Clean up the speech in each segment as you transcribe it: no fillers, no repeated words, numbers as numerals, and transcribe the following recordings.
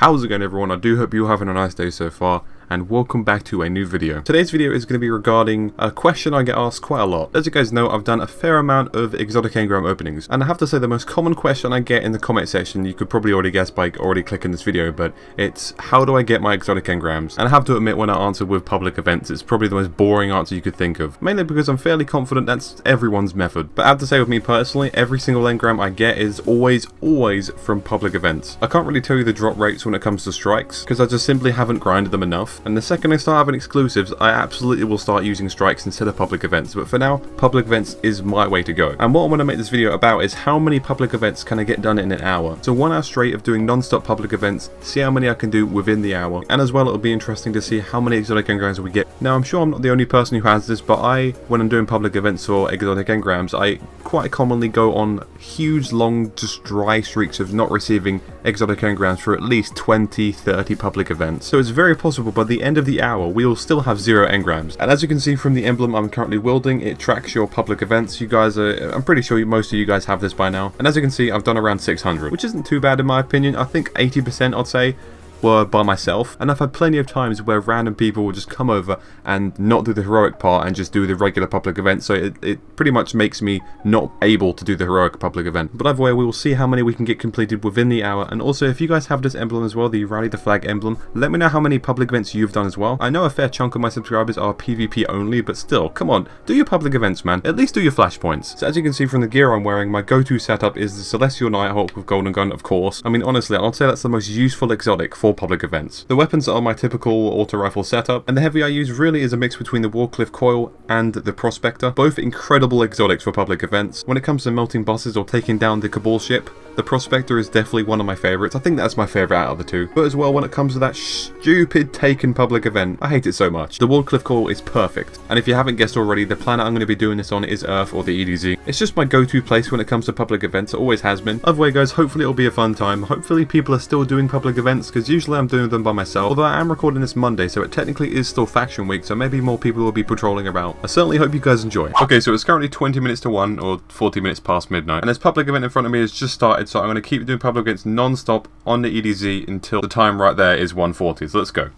How's it going, everyone? I do hope you're having a nice day so far, and welcome back to a new video. Today's video is going to be regarding a question I get asked quite a lot. As you guys know, I've done a fair amount of exotic engram openings, and I have to say the most common question I get in the comment section, you could probably already guess by already clicking this video, but it's how do I get my exotic engrams? And I have to admit, when I answer with public events, it's probably the most boring answer you could think of, mainly because I'm fairly confident that's everyone's method. But I have to say, with me personally, every single engram I get is always from public events. I can't really tell you the drop rates when it comes to strikes, because I just simply haven't grinded them enough, and the second I start having exclusives, I absolutely will start using strikes instead of public events. But for now, public events is my way to go. And what I want to make this video about is how many public events can I get done in an hour. So 1 hour straight of doing non-stop public events, see how many I can do within the hour. And as well, it'll be interesting to see how many exotic engrams we get. Now, I'm sure I'm not the only person who has this, but when I'm doing public events for exotic engrams, I quite commonly go on huge, long, just dry streaks of not receiving exotic engrams for at least 20-30 public events. So it's very possible by the end of the hour we will still have 0 engrams. And as you can see from the emblem I'm currently wielding, it tracks your public events. You guys I'm pretty sure most of you guys have this by now. And as you can see, I've done around 600, which isn't too bad in my opinion. I think 80% I'd say were by myself, and I've had plenty of times where random people will just come over and not do the heroic part and just do the regular public event, so it pretty much makes me not able to do the heroic public event. But either way, we will see how many we can get completed within the hour. And also, if you guys have this emblem as well, the Rally the Flag emblem, let me know how many public events you've done as well. I know a fair chunk of my subscribers are PvP only, but still, come on, do your public events, man. At least do your flashpoints. So as you can see from the gear I'm wearing, my go-to setup is the Celestial Nighthawk with Golden Gun, of course. I mean, honestly, I'd say that's the most useful exotic for public events. The weapons are my typical auto rifle setup, and the heavy I use really is a mix between the Warcliffe Coil and the Prospector, both incredible exotics for public events. When it comes to melting buses or taking down the Cabal ship, the Prospector is definitely one of my favourites. I think that's my favourite out of the two. But as well, when it comes to that stupid Taken public event, I hate it so much. The Warcliffe Coil is perfect. And if you haven't guessed already, the planet I'm going to be doing this on is Earth, or the EDZ. It's just my go-to place when it comes to public events. It always has been. Either way, guys, hopefully it'll be a fun time. Hopefully people are still doing public events, because usually I'm doing them by myself. Although I am recording this Monday, so it technically is still faction week, so maybe more people will be patrolling about. I certainly hope you guys enjoy. Okay, so it's currently 20 minutes to 1, or 40 minutes past midnight. And this public event in front of me has just started, so I'm going to keep doing public events non-stop on the EDZ until the time right there is 1:40. So let's go.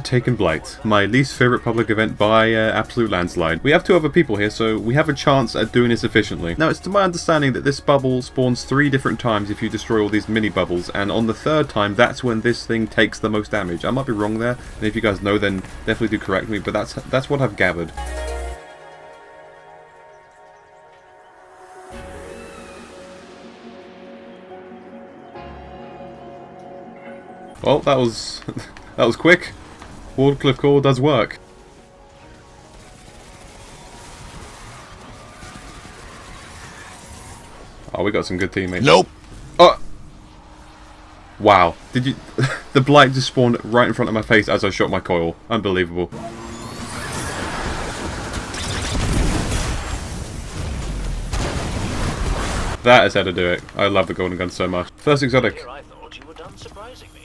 Taken Blight. My least favourite public event by absolute landslide. We have 2 other people here, so we have a chance at doing this efficiently. Now, it's to my understanding that this bubble spawns 3 different times if you destroy all these mini bubbles, and on the 3rd time, that's when this thing takes the most damage. I might be wrong there, and if you guys know, then definitely do correct me, but that's what I've gathered. Well, that was that was quick. Warcliffe Coil does work. Oh, we got some good teammates. Nope. Oh! Wow. Did you... The Blight just spawned right in front of my face as I shot my coil. Unbelievable. That is how to do it. I love the golden gun so much. First exotic. Here I thought you were done surprising me.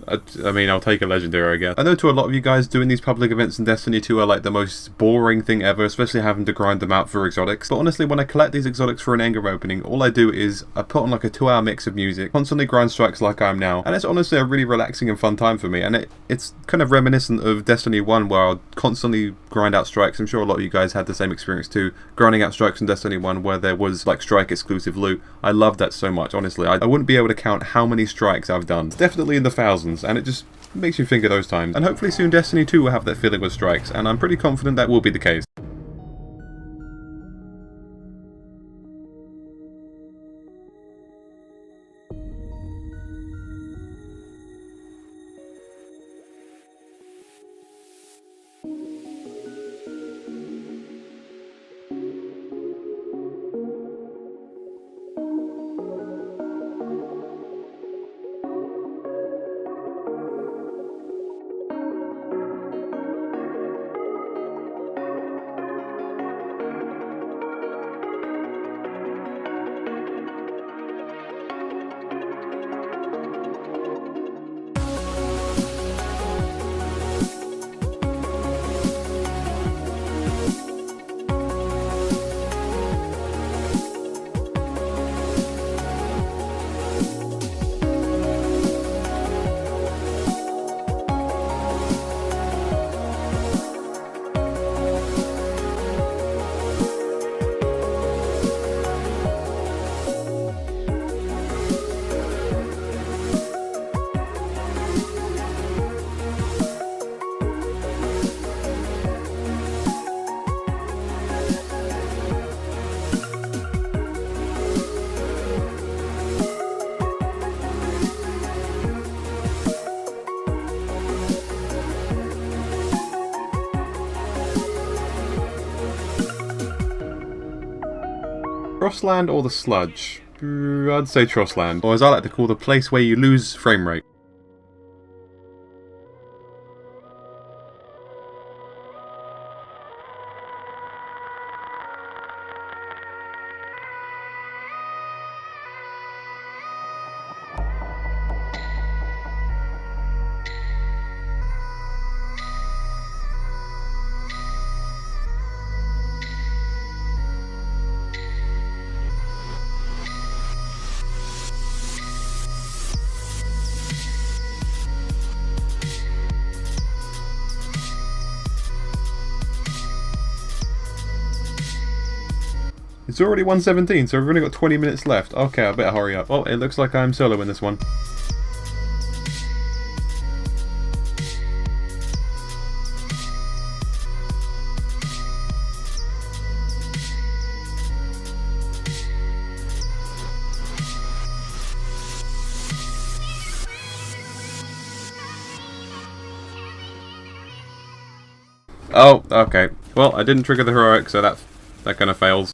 I mean, I'll take a legendary, I guess. I know to a lot of you guys, doing these public events in Destiny 2 are like the most boring thing ever, especially having to grind them out for exotics. But honestly, when I collect these exotics for an Engram opening, all I do is I put on like a 2-hour mix of music, constantly grind strikes like I am now, and it's honestly a really relaxing and fun time for me. And it's kind of reminiscent of Destiny 1, where I'll constantly grind out strikes. I'm sure a lot of you guys had the same experience too, grinding out strikes in Destiny 1 where there was like strike exclusive loot. I love that so much, honestly. I wouldn't be able to count how many strikes I've done. It's definitely in the thousands, and it just makes you think of those times. And hopefully soon Destiny 2 will have that feeling with strikes, and I'm pretty confident that will be the case. Rossland or the Sludge? I'd say Rossland, or as I like to call the place where you lose frame rate. It's already 1:17, so we've only got 20 minutes left. Okay, I better hurry up. Oh, it looks like I'm solo in this one. Oh, okay. Well, I didn't trigger the heroic, so that kind of fails.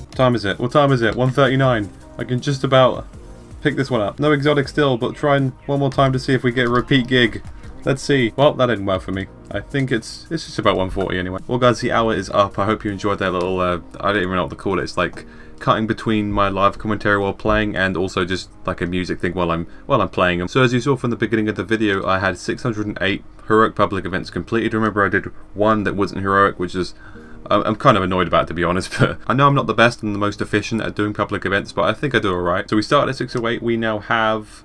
What time is it? What time is it? 1:39. I can just about pick this one up. No exotic still, but trying one more time to see if we get a repeat gig. Let's see. Well, that didn't work for me. I think it's just about 1:40 anyway. Well guys, the hour is up. I hope you enjoyed that little, I don't even know what to call it. It's like cutting between my live commentary while playing and also just like a music thing while I'm playing them. So as you saw from the beginning of the video, I had 608 heroic public events completed. Remember I did one that wasn't heroic, which is I'm kind of annoyed about it, to be honest, but I know I'm not the best and the most efficient at doing public events, but I think I do alright. So we started at 608, we now have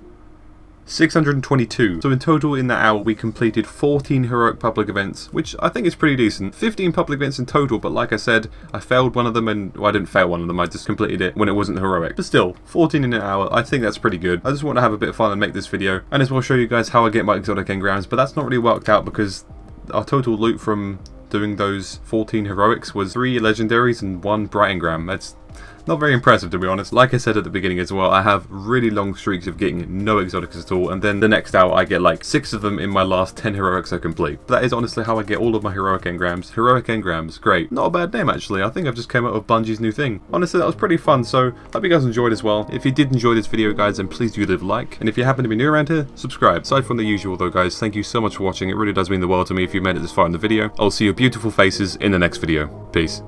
622. So in total in that hour we completed 14 heroic public events, which I think is pretty decent. 15 public events in total, but like I said, I failed one of them, and well, I didn't fail one of them, I just completed it when it wasn't heroic. But still, 14 in an hour, I think that's pretty good. I just want to have a bit of fun and make this video, and as well show you guys how I get my exotic engrams, but that's not really worked out because our total loot from doing those 14 heroics was 3 legendaries and 1 Bright Engram. That's not very impressive, to be honest. Like I said at the beginning as well, I have really long streaks of getting no exotics at all, and then the next hour I get like 6 of them in my last 10 heroics I complete. That is honestly how I get all of my heroic engrams. Heroic engrams, great. Not a bad name actually. I think I've just came out of Bungie's new thing. Honestly, that was pretty fun, so hope you guys enjoyed as well. If you did enjoy this video, guys, then please do leave a like, and if you happen to be new around here, subscribe. Aside from the usual though, guys, thank you so much for watching. It really does mean the world to me if you made it this far in the video. I'll see your beautiful faces in the next video. Peace.